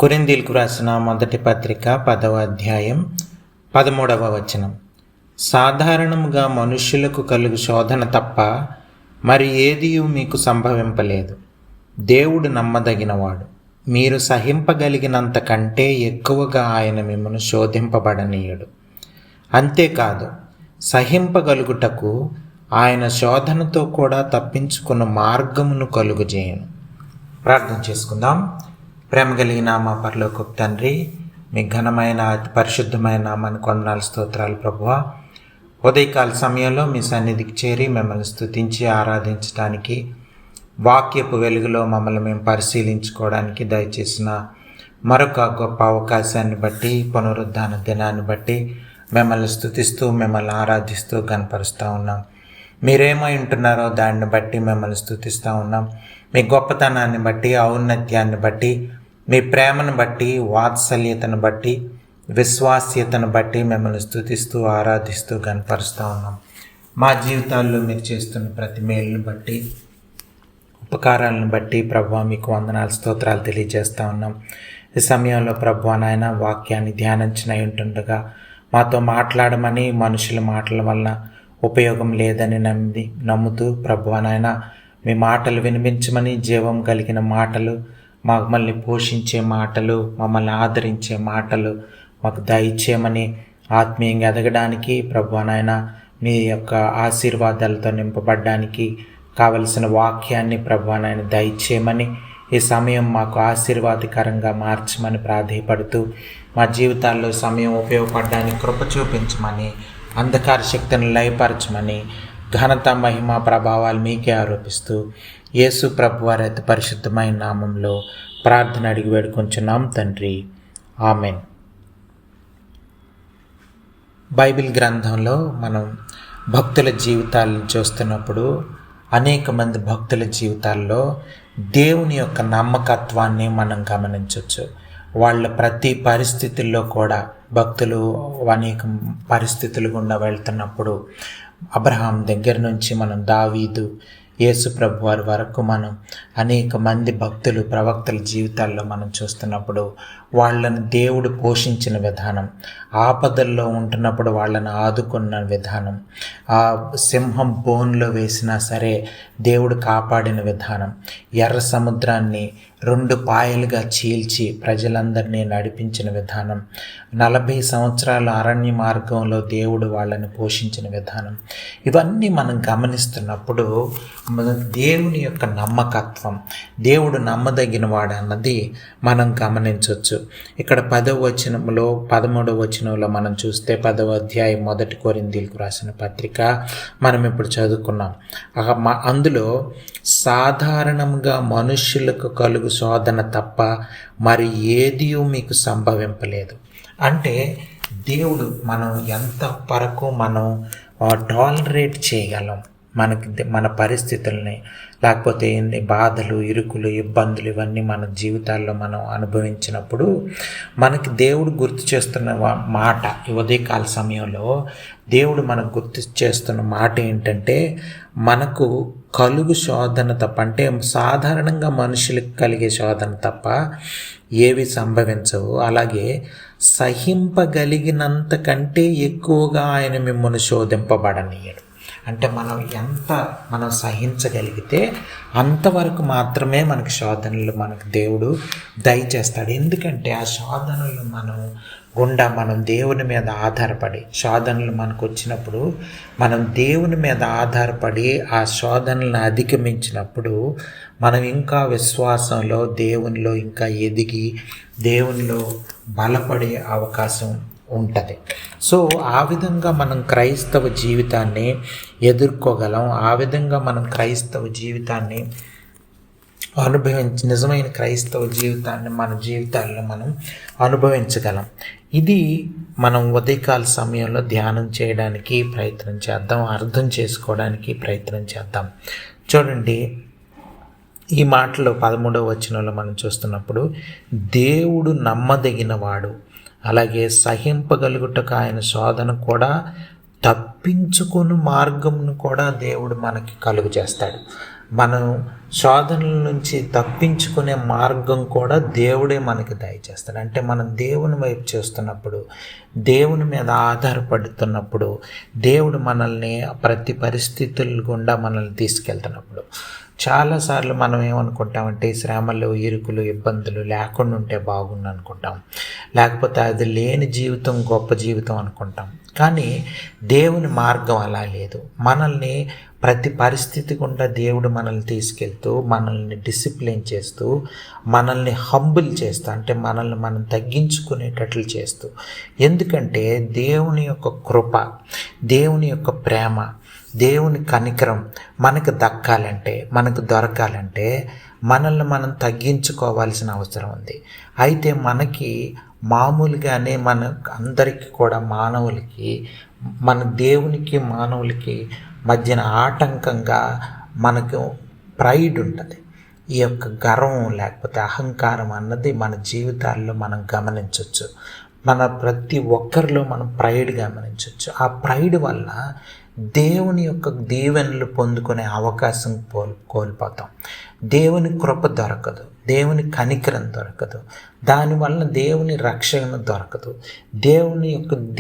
కొరింథీయులకు రాసిన మొదటి పత్రిక 10వ అధ్యాయం 13వ వచనం. సాధారణముగా మనుష్యులకు కలుగు శోధన తప్ప మరి ఏదియూ మీకు సంభవింపలేదు. దేవుడు నమ్మదగినవాడు. మీరు సహింపగలిగినంత కంటే ఎక్కువగా ఆయన మిమ్మల్ని శోధింపబడనీయడు. అంతేకాదు, సహింపగలుగుటకు ఆయన శోధనతో కూడా తప్పించుకున్న మార్గమును కలుగజేయను. ప్రార్థన చేసుకుందాం. ప్రేమ కలిగిన మా పరలోకపు తండ్రి, మీ ఘనమైన అతి పరిశుద్ధమైన నామానికి వందనాలు, స్తోత్రాలు ప్రభువా. ఉదయకాల సమయంలో మీ సన్నిధికి చేరి మిమ్మల్ని స్తుతించి ఆరాధించడానికి, వాక్యపు వెలుగులో మమ్మల్ని మేము పరిశీలించుకోవడానికి దయచేసిన మరొక గొప్ప అవకాశాన్ని బట్టి, పునరుద్ధాన దినాన్ని బట్టి మిమ్మల్ని స్తుతిస్తూ మిమ్మల్ని ఆరాధిస్తూ గనపరుస్తూ ఉన్నాం. మీరేమై ఉంటున్నారో దాన్ని బట్టి మిమ్మల్ని స్తుతిస్తూ ఉన్నాం. మీ గొప్పతనాన్ని బట్టి, ఔన్నత్యాన్ని బట్టి, మీ ప్రేమను బట్టి, వాత్సల్యతను బట్టి, విశ్వాస్యతను బట్టి మిమ్మల్ని స్తుతిస్తూ ఆరాధిస్తూ గనపరుస్తూ ఉన్నాం. మా జీవితాల్లో మీరు చేస్తున్న ప్రతి మేలును బట్టి, ఉపకారాలను బట్టి ప్రభువా మీకు వందనాలు, స్తోత్రాలు తెలియజేస్తూ ఉన్నాం. ఈ సమయంలో ప్రభువా నాయన వాక్యాన్ని ధ్యానించిన ఉంటుండగా మాతో మాట్లాడమని, మనుషుల మాటల వల్ల ఉపయోగం లేదని నమ్ముతూ ప్రభువా నాయన మీ మాటలు వినిపించమని, జీవం కలిగిన మాటలు, మమ్మల్ని పోషించే మాటలు, మమ్మల్ని ఆదరించే మాటలు మాకు దయచేయమని, ఆత్మీయంగా ఎదగడానికి ప్రభువా నాయన మీ యొక్క ఆశీర్వాదాలతో నింపబడ్డానికి కావలసిన వాక్యాన్ని ప్రభువా నాయన దయచేయమని, ఈ సమయం మాకు ఆశీర్వాదకరంగా మార్చమని ప్రాధేయపడుతూ, మా జీవితాల్లో సమయం ఉపయోగపడడానికి కృప చూపించమని, అంధకార శక్తిని లయపరచమని, ఘనత మహిమ ప్రభావాలు మీకే ఆరోపిస్తూ యేసు ప్రభువారి అతి పరిశుద్ధమైన నామంలో ప్రార్థన అడిగి వేడుకొంచున్నాం తండ్రి, ఆమెన్. బైబిల్ గ్రంథంలో మనం భక్తుల జీవితాలను చూస్తున్నప్పుడు అనేక మంది భక్తుల జీవితాల్లో దేవుని యొక్క నమ్మకత్వాన్ని మనం గమనించవచ్చు. వాళ్ళ ప్రతి పరిస్థితుల్లో కూడా భక్తులు అనేక పరిస్థితులు గుండా వెళ్తున్నప్పుడు అబ్రహాం దగ్గర నుంచి మనం దావీదు, యేసు ప్రభు వారి వరకు మనం అనేక మంది భక్తులు, ప్రవక్తల జీవితాల్లో మనం చూస్తున్నప్పుడు వాళ్ళని దేవుడు పోషించిన విధానం, ఆపదల్లో ఉంటున్నప్పుడు వాళ్ళని ఆదుకున్న విధానం, ఆ సింహం బోన్లో వేసినా సరే దేవుడు కాపాడిన విధానం, ఎర్ర సముద్రాన్ని 2 పాయలుగా చీల్చి ప్రజలందరినీ నడిపించిన విధానం, 40 సంవత్సరాల అరణ్య మార్గంలో దేవుడు వాళ్ళని పోషించిన విధానం, ఇవన్నీ మనం గమనిస్తున్నప్పుడు దేవుని యొక్క నమ్మకత్వం, దేవుడు నమ్మదగిన వాడు అన్నది మనం గమనించవచ్చు. ఇక్కడ 10వ వచనంలో 13వ వచనంలో మనం చూస్తే 10వ అధ్యాయం 1 కొరింథీయులకు రాసిన పత్రిక మనం ఇప్పుడు చదువుకున్నాం. అందులో సాధారణంగా మనుష్యులకు కలుగు శోధన తప్ప మరి ఏదియూ మీకు సంభవింపలేదు. అంటే దేవుడు మనం ఎంత వరకు మనం టాలరేట్ చేయగలం, మన పరిస్థితుల్ని, లేకపోతే బాధలు, ఇరుకులు, ఇబ్బందులు ఇవన్నీ మన జీవితాల్లో మనం అనుభవించినప్పుడు మనకి దేవుడు గుర్తు చేస్తున్న మాట, ఈ ఉదయకాల సమయంలో దేవుడు మనకు గుర్తు చేస్తున్న మాట ఏంటంటే, మనకు కలుగు శోధన తప్ప, అంటే సాధారణంగా మనుషులకు కలిగే శోధన తప్ప ఏవి సంభవించవు. అలాగే సహింపగలిగినంత కంటే ఎక్కువగా ఆయన మిమ్మల్ని శోధింపబడనీయడు. అంటే మనం సహించగలిగితే అంతవరకు మాత్రమే మనకి శోధనలు మనకు దేవుడు దయచేస్తాడు. ఎందుకంటే ఆ శోధనలు మనం దేవుని మీద ఆధారపడి, శోధనలు మనకు వచ్చినప్పుడు మనం దేవుని మీద ఆధారపడి ఆ శోధనలను అధిగమించినప్పుడు మనం ఇంకా విశ్వాసంలో, దేవునిలో ఇంకా ఎదిగి దేవునిలో బలపడే అవకాశం ఉంటుంది. సో ఆ విధంగా మనం క్రైస్తవ జీవితాన్ని ఎదుర్కోగలం. ఆ విధంగా మనం క్రైస్తవ జీవితాన్ని నిజమైన క్రైస్తవ జీవితాన్ని మన జీవితాల్లో మనం అనుభవించగలం. ఇది మనం ఉదయకాల సమయంలో ధ్యానం చేయడానికి ప్రయత్నం చేద్దాం, అర్థం చేసుకోవడానికి ప్రయత్నం చేద్దాం. చూడండి, ఈ మాటలో 13వ వచనంలో మనం చూస్తున్నప్పుడు దేవుడు నమ్మదగినవాడు, అలాగే సహింపగలుగుటకు ఆయన శోధన కూడా తప్పించుకుని మార్గంను కూడా దేవుడు మనకి కలుగు చేస్తాడు. మనం శోధనల నుంచి తప్పించుకునే మార్గం కూడా దేవుడే మనకి దయచేస్తాడు. అంటే మనం దేవుని వైపు చేస్తున్నప్పుడు, దేవుని మీద ఆధారపడుతున్నప్పుడు, దేవుడు మనల్ని ప్రతి పరిస్థితుల గుండా మనల్ని తీసుకెళ్తున్నప్పుడు చాలాసార్లు మనం ఏమనుకుంటామంటే శ్రమలు, ఇరుకులు, ఇబ్బందులు లేకుండా ఉంటే బాగుండు అనుకుంటాం, లేకపోతే అది లేని జీవితం గొప్ప జీవితం అనుకుంటాం. కానీ దేవుని మార్గం అలా లేదు. మనల్ని ప్రతి పరిస్థితి గుండా దేవుడు మనల్ని తీసుకెళ్తూ, మనల్ని డిసిప్లిన్ చేస్తూ, మనల్ని హంబుల్ చేస్తూ, అంటే మనల్ని మనం తగ్గించుకునేటట్లు చేస్తూ. ఎందుకంటే దేవుని యొక్క కృప, దేవుని యొక్క ప్రేమ, దేవుని కనికరం మనకు దక్కాలంటే, మనకు దొరకాలంటే మనల్ని మనం తగ్గించుకోవాల్సిన అవసరం ఉంది. అయితే మనకి మామూలుగానే మన అందరికీ కూడా మానవులకి, మన దేవునికి మానవులకి మధ్యన ఆటంకంగా మనకు ప్రైడ్ ఉంటుంది. ఈ యొక్క గర్వం లేకపోతే అహంకారం అన్నది మన జీవితాల్లో మనం గమనించవచ్చు. మన ప్రతి ఒక్కరిలో మనం ప్రైడ్ గమనించవచ్చు. ఆ ప్రైడ్ వల్ల దేవుని యొక్క దీవెనలు పొందుకునే అవకాశం కోల్పోతాం. దేవుని కృప దొరకదు, దేవుని కనికరం దొరకదు, దానివల్ల దేవుని రక్షణ దొరకదు.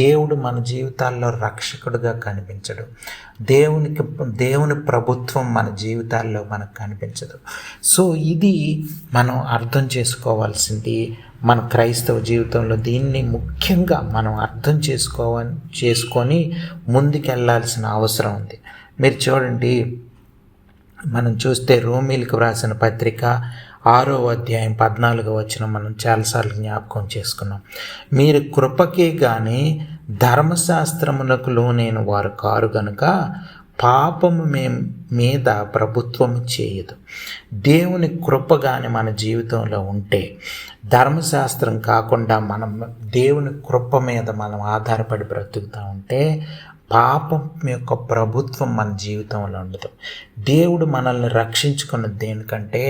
దేవుడు మన జీవితాల్లో రక్షకుడుగా కనిపించడు. దేవుని ప్రభుత్వం మన జీవితాల్లో మనకు కనిపించదు. సో ఇది మనం అర్థం చేసుకోవాల్సింది మన క్రైస్తవ జీవితంలో. దీన్ని ముఖ్యంగా మనం అర్థం చేసుకొని ముందుకెళ్లాల్సిన అవసరం ఉంది. మీరు చూడండి, మనం చూస్తే రోమీలకు వ్రాసిన పత్రిక 6వ అధ్యాయం 14వ వచనం మనం చాలాసార్లు జ్ఞాపకం చేసుకున్నాం. మీరు కృపకే గాని ధర్మశాస్త్రమునకు లోనైన వారు కారు గనుక పాపము మీద ప్రభుత్వం చేయదు. దేవుని కృప కానీ మన జీవితంలో ఉంటే, ధర్మశాస్త్రం కాకుండా మనం దేవుని కృప మీద మనం ఆధారపడి బ్రతుకుతూ ఉంటే పాపం యొక్క ప్రభుత్వం మన జీవితంలో ఉండదు. దేవుడు మనల్ని రక్షించుకున్నది దేనికంటే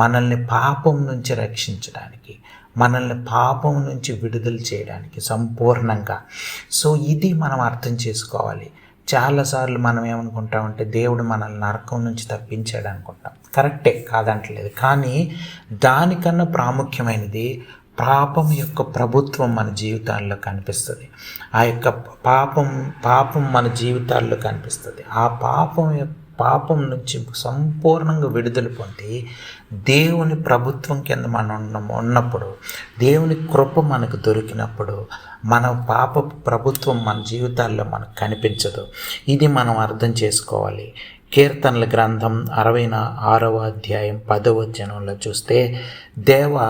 మనల్ని పాపం నుంచి రక్షించడానికి, మనల్ని పాపం నుంచి విడుదల చేయడానికి సంపూర్ణంగా. సో ఇది మనం అర్థం చేసుకోవాలి. చాలాసార్లు మనం ఏమనుకుంటామంటే దేవుడు మనల్ని నరకం నుంచి తప్పించాడు అనుకుంటాం. కరెక్టే, కాదంటలేదు. కానీ దానికన్నా ప్రాముఖ్యమైనది పాపం యొక్క ప్రభుత్వం మన జీవితాల్లో కనిపిస్తుంది. ఆ యొక్క పాపం మన జీవితాల్లో కనిపిస్తుంది. ఆ పాపం నుంచి సంపూర్ణంగా విడుదల పొంది దేవుని ప్రభుత్వం కింద మనం ఉన్నప్పుడు, దేవుని కృప మనకు దొరికినప్పుడు మన పాప ప్రభుత్వం మన జీవితాల్లో మనకు కనిపించదు. ఇది మనం అర్థం చేసుకోవాలి. కీర్తనల గ్రంథం 66వ అధ్యాయం 10వ వచనంలో చూస్తే, దేవా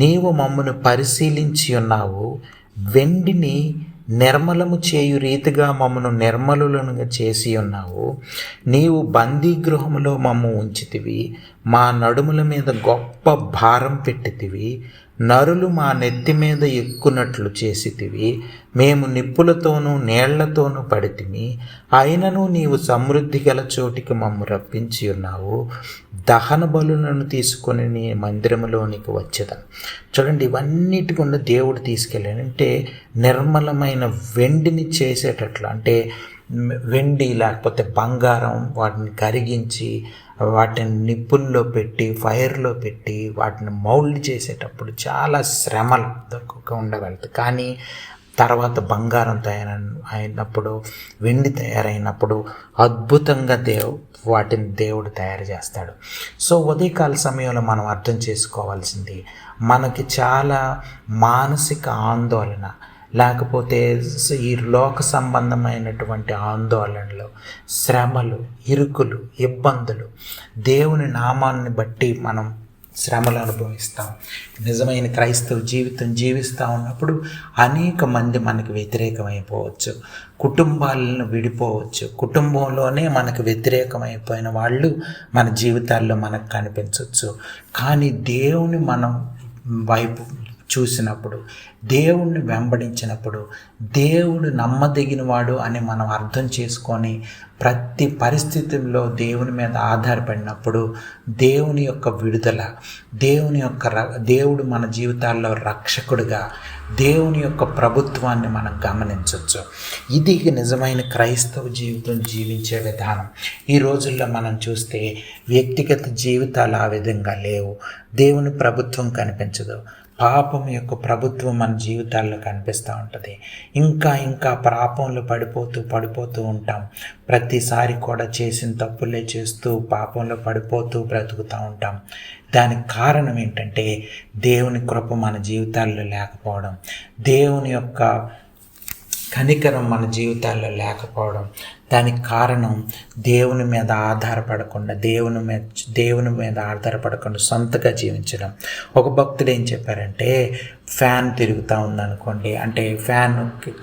నీవు మమ్మను పరిశీలించి ఉన్నావు, వెండిని నిర్మలము చేయు రీతిగా మమ్మను నిర్మలులను చేసి ఉన్నావు. నీవు బందీగృహములో మమ్ము ఉంచితివి, మా నడుముల మీద గొప్ప భారం పెట్టితివి, నరులు మా నెత్తి మీద ఎక్కునట్లు చేసితివి. మేము నిప్పులతోనూ నీళ్లతోనూ పడితిమి, అయినను నీవు సమృద్ధి గల చోటికి మమ్ము రప్పించి ఉన్నావు. దహన బలులను తీసుకొని నీ మందిరములోనికి వచ్చేదాన్ని. చూడండి, ఇవన్నిటి గుండా దేవుడు తీసుకెళ్ళాడు. అంటే నిర్మలమైన వెండిని చేసేటట్లు, అంటే వెండి లేకపోతే బంగారం వాటిని కరిగించి వాటిని నిప్పుల్లో పెట్టి ఫైర్లో పెట్టి వాటిని మౌల్డ్ చేసేటప్పుడు చాలా శ్రమలు ఉండగలుగుతాయి. కానీ తర్వాత బంగారం అయినప్పుడు, వెండి తయారైనప్పుడు అద్భుతంగా వాటిని దేవుడు తయారు చేస్తాడు. సో ఉదయకాల సమయంలో మనం అర్థం చేసుకోవాల్సింది, మనకి చాలా మానసిక ఆందోళన, లేకపోతే ఈ లోక సంబంధమైనటువంటి ఆందోళనలు, శ్రమలు, ఇరుకులు, ఇబ్బందులు, దేవుని నామాన్ని బట్టి మనం శ్రమలు అనుభవిస్తాం. నిజమైన క్రైస్తవ జీవితం జీవిస్తూ ఉన్నప్పుడు అనేక మంది మనకు వ్యతిరేకమైపోవచ్చు, కుటుంబాలను విడిపోవచ్చు, కుటుంబంలోనే మనకు వ్యతిరేకమైపోయిన వాళ్ళు మన జీవితాల్లో మనకు కనిపించవచ్చు. కానీ దేవుని మనం వైపు చూసినప్పుడు, దేవుణ్ణి వెంబడించినప్పుడు, దేవుడు నమ్మదగినవాడు అని మనం అర్థం చేసుకొని ప్రతి పరిస్థితుల్లో దేవుని మీద ఆధారపడినప్పుడు దేవుని యొక్క విడుదల, దేవుడు మన జీవితాల్లో రక్షకుడిగా, దేవుని యొక్క ప్రభుత్వాన్ని మనం గమనించవచ్చు. ఇది నిజమైన క్రైస్తవ జీవితం జీవించే విధానం. ఈ రోజుల్లో మనం చూస్తే వ్యక్తిగత జీవితాలు ఆ విధంగా లేవు. దేవుని ప్రభుత్వం కనిపించదు. పాపం యొక్క ప్రభుత్వం మన జీవితాల్లో కనిపిస్తూ ఉంటుంది. ఇంకా పాపంలో పడిపోతూ ఉంటాం. ప్రతిసారి కూడా చేసిన తప్పులే చేస్తూ పాపంలో పడిపోతూ బ్రతుకుతూ ఉంటాం. దానికి కారణం ఏంటంటే దేవుని కృప మన జీవితాల్లో లేకపోవడం, దేవుని యొక్క కనికరం మన జీవితాల్లో లేకపోవడం. దానికి కారణం దేవుని మీద ఆధారపడకుండా సొంతగా జీవించడం. ఒక భక్తుడు ఏం చెప్పారంటే, ఫ్యాన్ తిరుగుతూ ఉందనుకోండి, అంటే ఫ్యాన్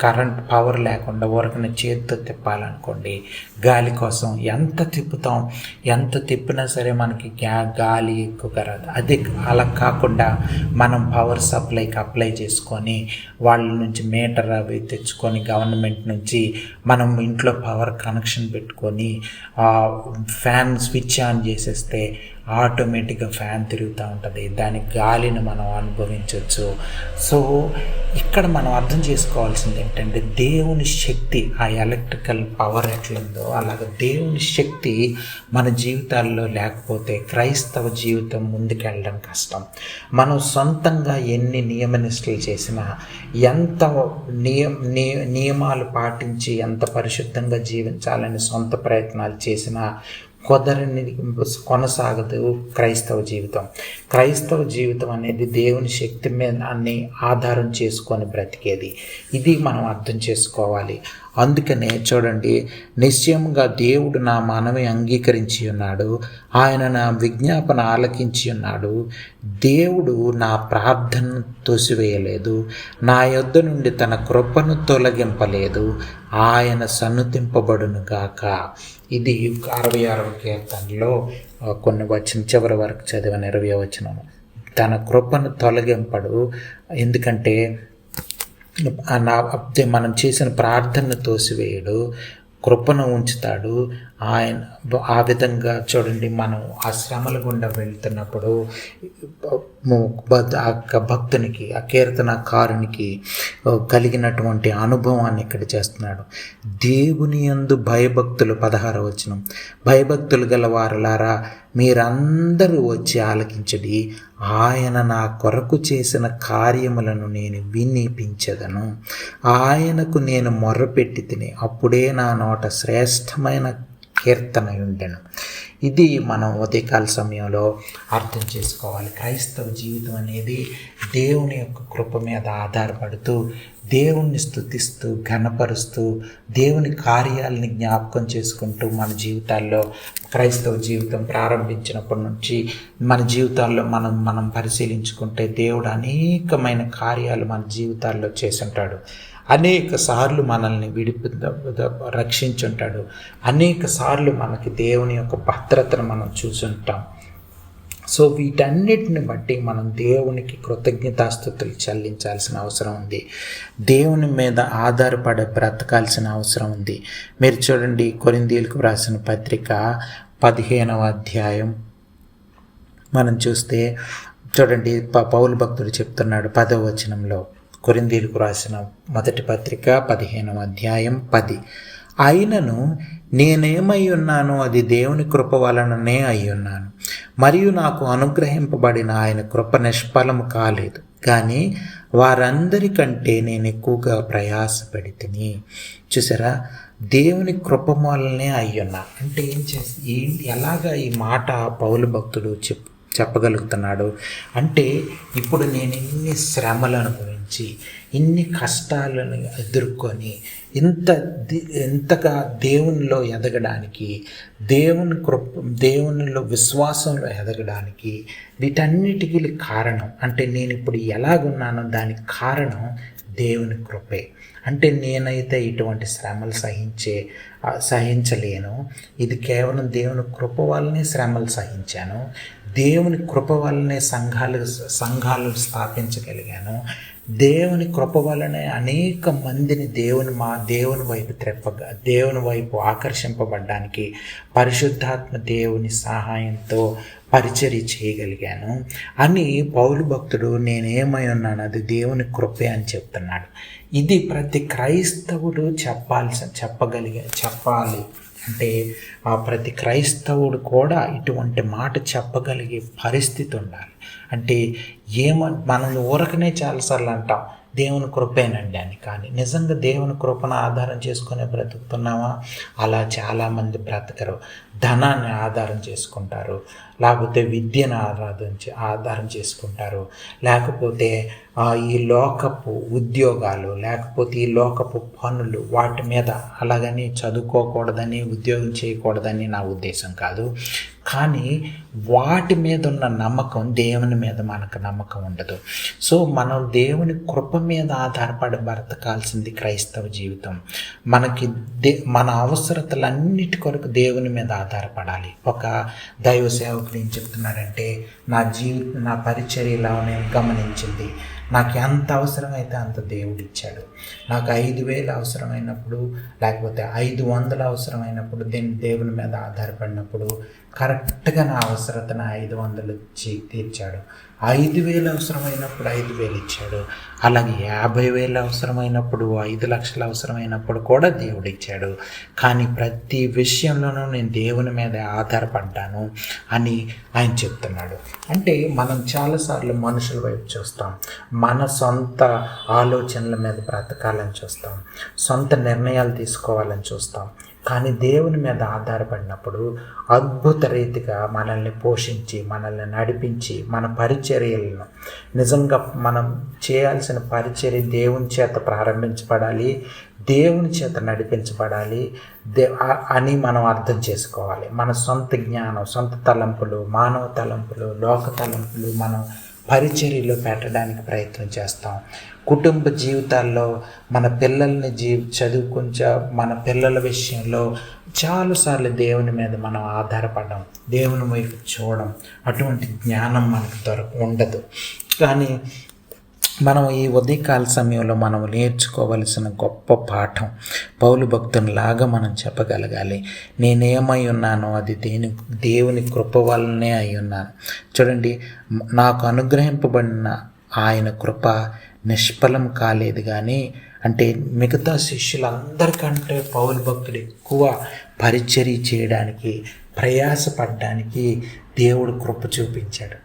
కరెంట్ పవర్ లేకుండా ఊరకనే చేతితో తిప్పాలనుకోండి, గాలి కోసం ఎంత తిప్పినా సరే మనకి గాలి ఎక్కువగా రాదు. అది అలా కాకుండా మనం పవర్ సప్లైకి అప్లై చేసుకొని వాళ్ళ నుంచి మీటర్ అవి తెచ్చుకొని గవర్నమెంట్ నుంచి మనం ఇంట్లో పవర్ కనెక్షన్ పెట్టుకొని ఫ్యాన్ స్విచ్ ఆన్ చేసేస్తే ఆటోమేటిక్గా ఫ్యాన్ తిరుగుతూ ఉంటుంది. దాని గాలిని మనం అనుభవించవచ్చు. సో ఇక్కడ మనం అర్థం చేసుకోవాల్సింది ఏంటంటే, దేవుని శక్తి, ఆ ఎలక్ట్రికల్ పవర్ ఎట్లుందో అలాగే దేవుని శక్తి మన జీవితాల్లో లేకపోతే క్రైస్తవ జీవితం ముందుకెళ్ళడం కష్టం. మనం సొంతంగా ఎన్ని నియమనిష్టలు చేసినా, ఎంత నియమాలు పాటించి ఎంత పరిశుద్ధంగా జీవించాలని సొంత ప్రయత్నాలు చేసినా కొనసాగదు క్రైస్తవ జీవితం అనేది దేవుని శక్తి మీద అన్ని ఆధారం చేసుకొని బ్రతికేది. ఇది మనం అర్థం చేసుకోవాలి. అందుకనే చూడండి, నిశ్చయంగా దేవుడు నా మనవి అంగీకరించి ఉన్నాడు, ఆయన నా విజ్ఞాపన ఆలకించి ఉన్నాడు. దేవుడు నా ప్రార్థనను తోసివేయలేదు, నా యొద్ద నుండి తన కృపను తొలగింపలేదు, ఆయన సన్నుతింపబడునుగాక. ఇది 66వ కీర్తనలో కొన్ని చివరి వరకు చదివిన 20వ వచనం. తన కృపను తొలగింపడు, ఎందుకంటే మనం చేసిన ప్రార్థనను తోసివేయడు, కృపను ఉంచుతాడు. ఆయన ఆ విధంగా చూడండి, మనం ఆ శ్రమల గుండా వెళ్తున్నప్పుడు భక్తునికి, ఆ కీర్తనకారునికి కలిగినటువంటి అనుభవాన్ని ఇక్కడ చేస్తున్నాడు. దేవుని యందు భయభక్తులు, 16వ వచనం, భయభక్తులు గల వారలారా మీరందరూ వచ్చి ఆలకించడి, ఆయన నా కొరకు చేసిన కార్యములను నేను వినిపించదను, ఆయనకు నేను మొర్రపెట్టి తిని అప్పుడే నా నోట శ్రేష్టమైన కీర్తన ఉండెను. ఇది మనం ఉదయకాల సమయంలో అర్థం చేసుకోవాలి. క్రైస్తవ జీవితం అనేది దేవుని యొక్క కృప మీద ఆధారపడుతూ, దేవుణ్ణి స్తుతిస్తూ, ఘనపరుస్తూ, దేవుని కార్యాలని జ్ఞాపకం చేసుకుంటూ మన జీవితాల్లో క్రైస్తవ జీవితం ప్రారంభించినప్పటి నుంచి మన జీవితాల్లో మనం పరిశీలించుకుంటే దేవుడు అనేకమైన కార్యాలు మన జీవితాల్లో చేసి ఉంటాడు. అనేక సార్లు మనల్ని రక్షించుంటాడు. అనేక సార్లు మనకి దేవుని యొక్క భద్రతను మనం చూసుంటాం. సో వీటన్నిటిని బట్టి మనం దేవునికి కృతజ్ఞతాస్తుతులు చెల్లించాల్సిన అవసరం ఉంది. దేవుని మీద ఆధారపడి బ్రతకాల్సిన అవసరం ఉంది. మీరు చూడండి, కొరింథీయులకు రాసిన పత్రిక 15వ అధ్యాయం మనం చూస్తే చూడండి, పౌలు భక్తుడు చెప్తున్నాడు 10వ వచనంలో, కొరింథీయులకు రాసిన మొదటి పత్రిక 15వ అధ్యాయం 10, అయినను నేనేమై ఉన్నానో అది దేవుని కృప వలననే అయ్యున్నాను, మరియు నాకు అనుగ్రహింపబడిన ఆయన కృప నిష్ఫలము కాలేదు, కానీ వారందరికంటే నేను ఎక్కువగా ప్రయాసపడి తిని. చూసారా, దేవుని కృప వలనే అయ్యున్నా అంటే ఎలాగా ఈ మాట పౌలు భక్తుడు చెప్పగలుగుతున్నాడు అంటే, ఇప్పుడు నేను ఇన్ని శ్రమలు అనుభవించి, ఇన్ని కష్టాలను ఎదుర్కొని, ఎంతగా దేవునిలో ఎదగడానికి, దేవునిలో విశ్వాసంలో ఎదగడానికి, వీటన్నిటికీ కారణం అంటే నేను ఇప్పుడు ఎలాగున్నానో దానికి కారణం దేవుని కృపే. అంటే నేనైతే ఇటువంటి శ్రమలు సహించలేను. ఇది కేవలం దేవుని కృప వల్లనే శ్రమలు సహించాను. దేవుని కృప వల్లనే సంఘాలు స్థాపించగలిగాను. దేవుని కృప వలనే అనేక మందిని దేవుని వైపు ఆకర్షింపబడ్డానికి పరిశుద్ధాత్మ దేవుని సహాయంతో పరిచర్య చేయగలిగాను అని పౌలు భక్తుడు నేనేమై ఉన్నాను అది దేవుని కృపే అని చెప్తున్నాడు. ఇది ప్రతి క్రైస్తవుడు చెప్పాలి. అంటే ప్రతి క్రైస్తవుడు కూడా ఇటువంటి మాట చెప్పగలిగే పరిస్థితి ఉండాలి. అంటే మనం ఊరకనే చాలాసార్లు అంటాం దేవుని కృపేనండి అని, కానీ నిజంగా దేవుని కృపను ఆధారం చేసుకునే బ్రతుకుతున్నామా? అలా చాలామంది బ్రతకరు. ధనాన్ని ఆధారం చేసుకుంటారు, లేకపోతే విద్యను ఆధారం చేసుకుంటారు, లేకపోతే ఈ లోకపు ఉద్యోగాలు, లేకపోతే ఈ లోకపు పనులు, వాటి మీద. అలాగని చదువుకోకూడదని, ఉద్యోగం చేయకూడదని నా ఉద్దేశం కాదు, కానీ వాటి మీద ఉన్న నమ్మకం దేవుని మీద మనకు నమ్మకం ఉండదు. సో మనం దేవుని కృప మీద ఆధారపడి బ్రతకాల్సింది క్రైస్తవ జీవితం. మనకి మన అవసరతలన్నిటి కొరకు దేవుని మీద ఆధారపడాలి. ఒక దైవ సేవకుడు ఏం చెప్తున్నాడంటే, నా పరిచర్యలో నేను గమనించింది, నాకు ఎంత అవసరమైతే అంత దేవుడు ఇచ్చాడు. నాకు 5,000 అవసరమైనప్పుడు, లేకపోతే 500 అవసరమైనప్పుడు దేవుని మీద ఆధారపడినప్పుడు కరెక్ట్గా నా అవసరతను 500 తీర్చాడు. 5,000 అవసరమైనప్పుడు 5,000 ఇచ్చాడు. అలాగే 50,000 అవసరమైనప్పుడు, 5 లక్షలు అవసరమైనప్పుడు కూడా దేవుడు ఇచ్చాడు. కానీ ప్రతి విషయంలోనూ నేను దేవుని మీద ఆధారపడ్డాను అని ఆయన చెప్తున్నాడు. అంటే మనం చాలాసార్లు మనుషుల వైపు చూస్తాం, మన సొంత ఆలోచనల మీద బ్రతకాలని చూస్తాం, సొంత నిర్ణయాలు తీసుకోవాలని చూస్తాం. కానీ దేవుని మీద ఆధారపడినప్పుడు అద్భుత రీతిగా మనల్ని పోషించి, మనల్ని నడిపించి, మన పరిచర్యలను నిజంగా మనం చేయాల్సిన పరిచర్య దేవుని చేత ప్రారంభించబడాలి, దేవుని చేత నడిపించబడాలి అని మనం అర్థం చేసుకోవాలి. మన సొంత జ్ఞానం, సొంత తలంపులు, మానవ తలంపులు, లోక తలంపులు మనం పరిచర్యలో పెట్టడానికి ప్రయత్నం చేస్తాం. కుటుంబ జీవితాల్లో మన పిల్లల్ని మన పిల్లల విషయంలో చాలాసార్లు దేవుని మీద మనం ఆధారపడడం, దేవుని వైపు చూడడం, అటువంటి జ్ఞానం మనకు ఉండదు. కానీ మనం ఈ ఉదయకాల సమయంలో మనం నేర్చుకోవలసిన గొప్ప పాఠం, పౌలు భక్తునిలాగా మనం చెప్పగలగాలి, నేనేమై ఉన్నానో అది దేవుని కృప వల్లనే అయి ఉన్నాను. చూడండి, నాకు అనుగ్రహింపబడిన ఆయన కృప నిష్ఫలం కాలేదు. కానీ అంటే మిగతా శిష్యులందరికంటే పౌలు భక్తుడు ఎక్కువ పరిచర్య చేయడానికి, ప్రయాసపడడానికి దేవుడు కృప చూపించాడు.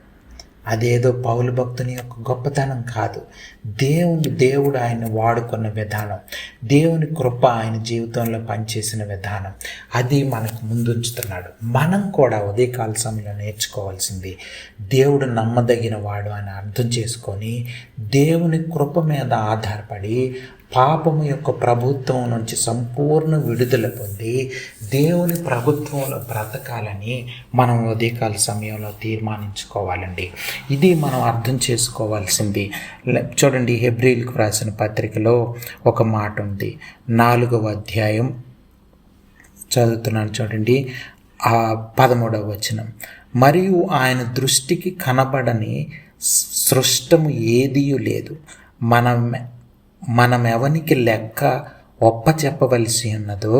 అదేదో పౌలు భక్తుని యొక్క గొప్పతనం కాదు, దేవుడు ఆయన వాడుకున్న విధానం, దేవుని కృప ఆయన జీవితంలో పనిచేసిన విధానం, అది మనకు ముందుంచుతున్నాడు. మనం కూడా ఉదయకాల సమయంలో నేర్చుకోవాల్సింది, దేవుడు నమ్మదగిన వాడు అని అర్థం చేసుకొని దేవుని కృప మీద ఆధారపడి పాపము యొక్క ప్రభుత్వం నుంచి సంపూర్ణ విడుదల పొంది దేవుని ప్రభుత్వంలో బ్రతకాలని మనం ఉదయకాల సమయంలో తీర్మానించుకోవాలండి. ఇది మనం అర్థం చేసుకోవాల్సింది. చూడండి, హెబ్రీయులకు రాసిన పత్రికలో ఒక మాట ఉంది, 4వ అధ్యాయం చదువుతున్నాను చూడండి, 13వ వచనం. మరియు ఆయన దృష్టికి కనబడని సృష్టము ఏదియూ లేదు, మనమెవనికి లెక్క ఒప్పచెప్పవలసి ఉన్నదో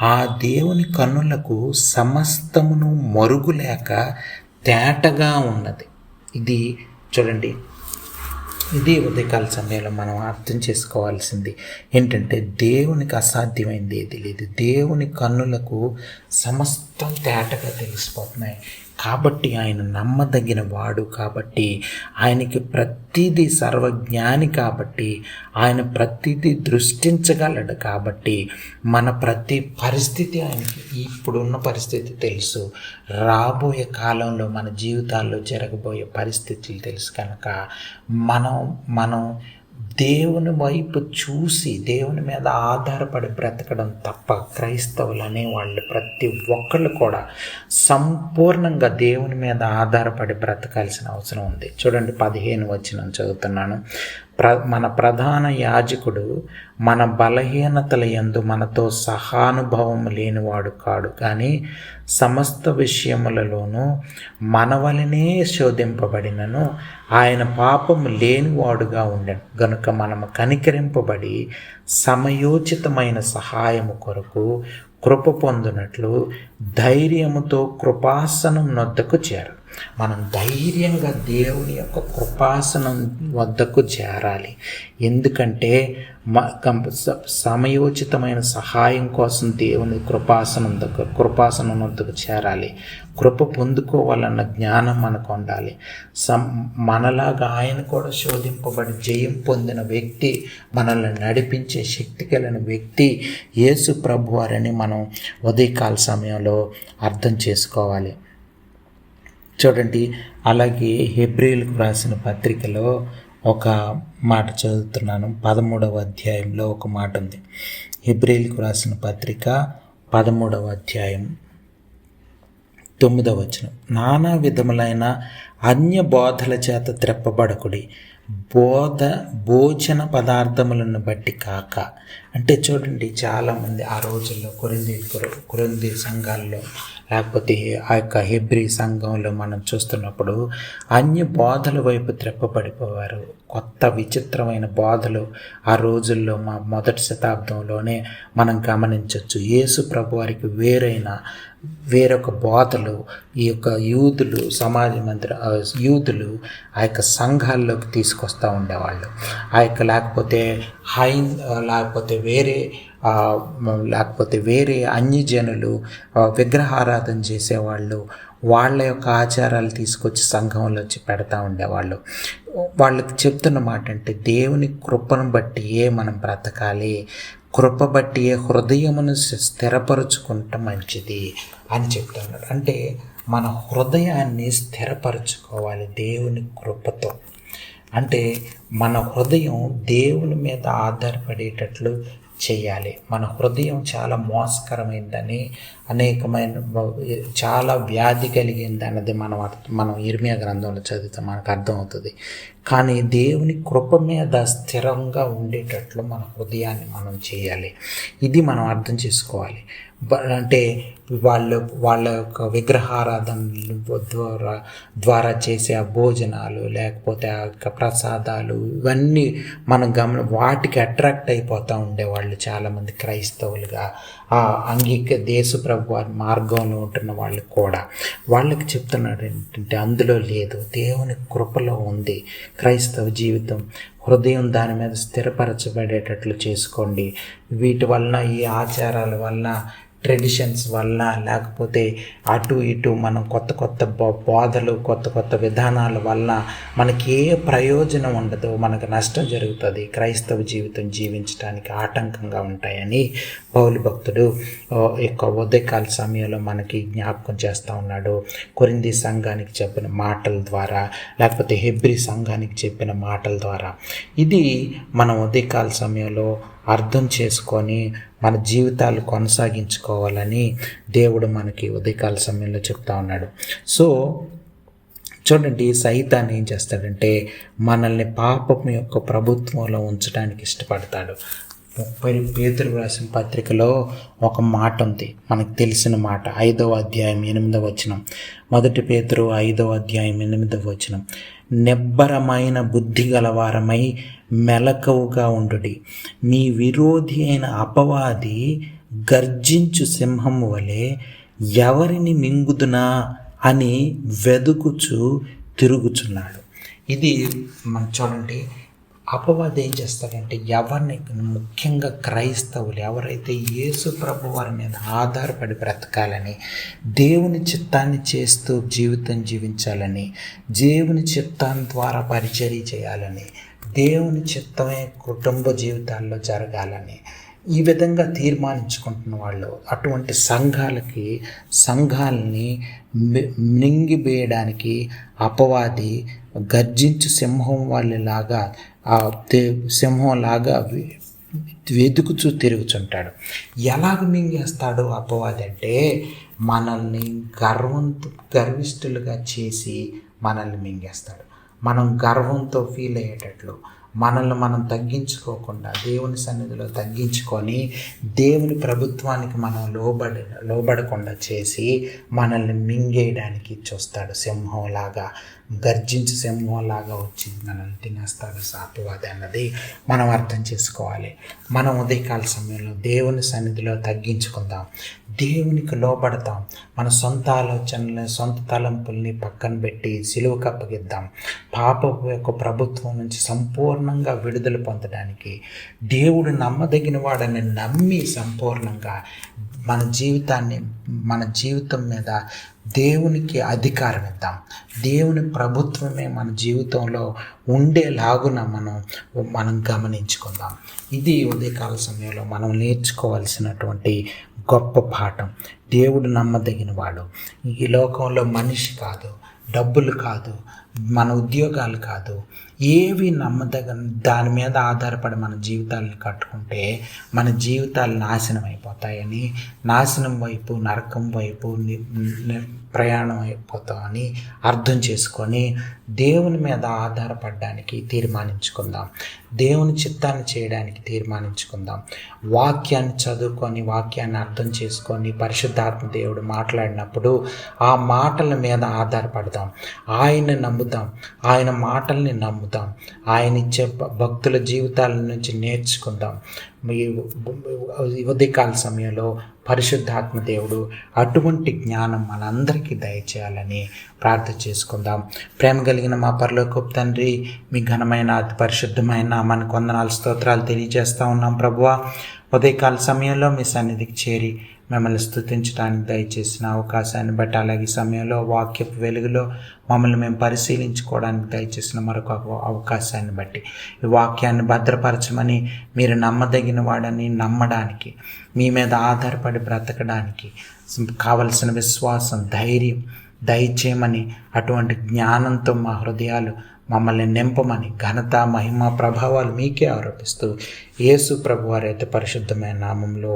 ఆ దేవుని కన్నులకు సమస్తమును మరుగులేక తేటగా ఉన్నది. ఇది చూడండి, ఇది ఉదయకాల సమయంలో మనం అర్థం చేసుకోవాల్సింది ఏంటంటే, దేవునికి అసాధ్యమైంది ఏది లేదు. దేవుని కన్నులకు సమస్తం తేటగా తెలిసిపోతున్నాయి. కాబట్టి ఆయన నమ్మదగిన వాడు, కాబట్టి ఆయనకి ప్రతిదీ సర్వజ్ఞాని, కాబట్టి ఆయన ప్రతిదీ దృష్టించగలడు. కాబట్టి మన ప్రతి పరిస్థితి ఆయనకి ఇప్పుడున్న పరిస్థితి తెలుసు, రాబోయే కాలంలో మన జీవితాల్లో జరగబోయే పరిస్థితులు తెలుసు. కనుక మనం దేవుని వైపు చూసి దేవుని మీద ఆధారపడి బ్రతకడం తప్ప, క్రైస్తవులు అనేవాళ్ళు ప్రతి ఒక్కళ్ళు కూడా సంపూర్ణంగా దేవుని మీద ఆధారపడి బ్రతకాల్సిన అవసరం ఉంది. చూడండి, 15 వచనం చదువుతున్నాను. మన ప్రధాన యాజకుడు మన బలహీనతల యందు మనతో సహానుభవం లేనివాడు కాడు, కానీ సమస్త విషయములలోనూ మన వలనే శోధింపబడినను ఆయన పాపము లేనివాడుగా ఉండెను గనుక మనము కనికరింపబడి సమయోచితమైన సహాయము కొరకు కృప పొందునట్లు ధైర్యముతో కృపాసనం నొద్దకు చేరు. మనం ధైర్యంగా దేవుని యొక్క కృపాసనం వద్దకు చేరాలి. ఎందుకంటే సమయోచితమైన సహాయం కోసం దేవుని కృపాసనం వద్దకు చేరాలి. కృప పొందుకోవాలన్న జ్ఞానం మనకు ఉండాలి. మనలాగా ఆయన కూడా శోధింపబడి జయం పొందిన వ్యక్తి, మనల్ని నడిపించే శక్తి కలిగిన వ్యక్తి యేసు ప్రభువారని మనం ఉదయకాల సమయంలో అర్థం చేసుకోవాలి. చూడండి, అలాగే హెబ్రీయులకు రాసిన పత్రికలో ఒక మాట చదువుతున్నాను. 13వ అధ్యాయంలో ఒక మాట ఉంది. హెబ్రీయులకు రాసిన పత్రిక 13వ అధ్యాయం 9వ వచనం. నానా విధములైన అన్య బోధల చేత త్రెప్పబడకుడి, భోజన పదార్థములను బట్టి కాక. అంటే చూడండి, చాలామంది ఆ రోజుల్లో కొరింథీ సంఘాల్లో లేకపోతే ఆ యొక్క హెబ్రీ సంఘంలో మనం చూస్తున్నప్పుడు అన్య బోధల వైపు త్రెప్పబడిపోయారు. కొత్త విచిత్రమైన బోధలు ఆ రోజుల్లో మొదటి శతాబ్దంలోనే మనం గమనించవచ్చు. యేసు ప్రభు వారికి వేరొక బోధలు ఈ యొక్క యూదులు ఆ యొక్క సంఘాల్లోకి తీసుకొస్తూ ఉండేవాళ్ళు. ఆ యొక్క లేకపోతే వేరే అన్యజనులు విగ్రహారాధన చేసేవాళ్ళు వాళ్ళ యొక్క ఆచారాలు తీసుకొచ్చి సంఘంలో వచ్చి పెడతా ఉండేవాళ్ళు. వాళ్ళకి చెప్తున్న మాట అంటే దేవుని కృపను బట్టియే మనం బ్రతకాలి, కృప బట్టియే హృదయమును స్థిరపరుచుకుంటే మంచిది అని చెప్తున్నాడు. అంటే మన హృదయాన్ని స్థిరపరచుకోవాలి దేవుని కృపతో. అంటే మన హృదయం దేవుని మీద ఆధారపడేటట్లు చేయాలి. మన హృదయం చాలా మోసకరమైందని, చాలా వ్యాధి కలిగింది అన్నది మనం ఇర్మియా గ్రంథంలో చదివితే మనకు అర్థమవుతుంది. కానీ దేవుని కృప మీద స్థిరంగా ఉండేటట్లు మన హృదయాన్ని మనం చేయాలి. ఇది మనం అర్థం చేసుకోవాలి. అంటే వాళ్ళ యొక్క విగ్రహారాధన ద్వారా చేసే ఆ భోజనాలు లేకపోతే ఆ యొక్క ప్రసాదాలు ఇవన్నీ మనం వాటికి అట్రాక్ట్ అయిపోతూ ఉండేవాళ్ళు చాలామంది క్రైస్తవులుగా. దేశ ప్రభు వారి మార్గంలో ఉంటున్న వాళ్ళు కూడా వాళ్ళకి చెప్తున్నాడు ఏంటంటే అందులో లేదు, దేవుని కృపలో ఉంది క్రైస్తవ జీవితం. హృదయం దాని మీద స్థిరపరచబడేటట్లు చేసుకోండి. వీటి వలన, ఈ ఆచారాల వలన, ట్రెడిషన్స్ వల్ల లేకపోతే అటు ఇటు మనం కొత్త బోధలు కొత్త విధానాల వల్ల మనకి ఏ ప్రయోజనం ఉండదు, మనకు నష్టం జరుగుతుంది, క్రైస్తవ జీవితం జీవించడానికి ఆటంకంగా ఉంటాయని పౌలు భక్తుడు యొక్క ఉదయకాల సమయంలో మనకి జ్ఞాపకం చేస్తూ ఉన్నాడు. కొరింథీ సంఘానికి చెప్పిన మాటల ద్వారా లేకపోతే హెబ్రీ సంఘానికి చెప్పిన మాటల ద్వారా ఇది మనం ఉదయకాల సమయంలో అర్థం చేసుకొని మన జీవితాలు కొనసాగించుకోవాలని దేవుడు మనకి ఉదయకాల సమయంలో చెప్తా ఉన్నాడు. సో చూడండి, సైతాన్ ఏం చేస్తాడంటే మనల్ని పాపం యొక్క ప్రభుత్వంలో ఉంచడానికి ఇష్టపడతాడు. పేతురు రాసిన పత్రికలో ఒక మాట ఉంది, మనకు తెలిసిన మాట. 5వ అధ్యాయం 8వ వచనం. 1 పేతురు 5వ అధ్యాయం 8వ వచనం. నిబ్బరమైన బుద్ధి గలవారమై మెలకువగా ఉండుడి, మీ విరోధి అయిన అపవాది గర్జించు సింహము వలె ఎవరిని మింగుదునా అని వెదుకుచు తిరుగుచున్నాడు. ఇది మనం చూడండి, అపవాది ఏం చేస్తాడంటే ఎవరిని, ముఖ్యంగా క్రైస్తవులు ఎవరైతే యేసు ప్రభు వారి మీద ఆధారపడి బ్రతకాలని, దేవుని చిత్తాన్ని చేస్తూ జీవితం జీవించాలని, దేవుని చిత్తాన్ని ద్వారా పరిచర్య చేయాలని, దేవుని చిత్తమే కుటుంబ జీవితాల్లో జరగాలని ఈ విధంగా తీర్మానించుకుంటున్న వాళ్ళు అటువంటి సంఘాలని మింగివేయడానికి అపవాది గర్జించు సింహంలాగా వెతుకుచూ తిరుగుచుంటాడు. ఎలాగ మింగేస్తాడు అపవాది అంటే మనల్ని గర్విష్ఠులుగా చేసి మనల్ని మింగేస్తాడు. మనం గర్వంతో ఫీల్ అయ్యేటట్లు, మనల్ని మనం తగ్గించుకోకుండా దేవుని సన్నిధిలో తగ్గించుకొని దేవుని ప్రభుత్వానికి మనం లోబడకుండా చేసి మనల్ని మింగేయడానికి చూస్తాడు. సింహంలాగా, గర్జించి సింహంలాగా వచ్చి మనల్ని తినేస్తాడు సాతువాది అన్నది మనం అర్థం చేసుకోవాలి. మనం ఉదయకాల సమయంలో దేవుని సన్నిధిలో తగ్గించుకుందాం, దేవునికి లోబడతాం, మన సొంత ఆలోచనలు, సొంత తలంపుల్ని పక్కన పెట్టి సిలువకు అప్పగిద్దాం. పాపపు యొక్క ప్రభుత్వం నుంచి సంపూర్ణంగా విడుదల పొందడానికి దేవుడు నమ్మదగిన వాడని నమ్మి సంపూర్ణంగా మన జీవితం మీద దేవునికి అధికారం ఇద్దాం. దేవుని ప్రభుత్వమే మన జీవితంలో ఉండేలాగున మనం గమనించుకుందాం. ఇది ఉదయకాల సమయంలో మనం నేర్చుకోవాల్సినటువంటి గొప్ప పాఠం. దేవుడు నమ్మదగిన వాడు. ఈ లోకంలో మనిషి కాదు, డబ్బులు కాదు, మన ఉద్యోగాలు కాదు, ఏవి దాని మీద ఆధారపడి మన జీవితాలను కట్టుకుంటే మన జీవితాలు నాశనం అయిపోతాయని, నాశనం వైపు, నరకం వైపు ప్రయాణం అయిపోతామని అర్థం చేసుకొని దేవుని మీద ఆధారపడడానికి తీర్మానించుకుందాం. దేవుని చిత్తాన్ని చేయడానికి తీర్మానించుకుందాం. వాక్యాన్ని చదువుకొని, వాక్యాన్ని అర్థం చేసుకొని, పరిశుద్ధాత్మ దేవుడు మాట్లాడినప్పుడు ఆ మాటల మీద ఆధారపడదాం. ఆయన్ని నమ్ముదాం, ఆయన మాటల్ని నమ్ముదాం, ఆయన ఇచ్చే భక్తుల జీవితాల నుంచి నేర్చుకుందాం. ఉదయకాల సమయంలో పరిశుద్ధాత్మ దేవుడు అటువంటి జ్ఞానం మనందరికీ దయచేయాలని ప్రార్థన చేసుకుందాం. ప్రేమ కలిగిన మా పరలోకపు తండ్రి, మీ ఘనమైన అతి పరిశుద్ధమైన నామానికి వందనాలు, స్తోత్రాలు తెలియజేస్తూ ఉన్నాం ప్రభువా. ఉదయకాల సమయంలో మీ సన్నిధికి చేరి మిమ్మల్ని స్తుతించడానికి దయచేసిన అవకాశాన్ని బట్టి, అలాగే సమయంలో వాక్యపు వెలుగులో మమ్మల్ని మేము పరిశీలించుకోవడానికి దయచేసిన మరొక అవకాశాన్ని బట్టి, ఈ వాక్యాన్ని భద్రపరచమని, మీరు నమ్మదగిన వాడని నమ్మడానికి, మీ మీద ఆధారపడి బ్రతకడానికి కావలసిన విశ్వాసం, ధైర్యం దయచేయమని, అటువంటి జ్ఞానంతో మా హృదయాలు మమ్మల్ని నింపమని, ఘనత, మహిమ, ప్రభావాలు మీకే ఆరోపిస్తూ యేసు ప్రభువారి అయితే పరిశుద్ధమైన నామంలో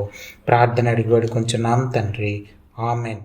ప్రార్థన అడిగి వేడుకొంచున్నాం తండ్రి. ఆమెన్.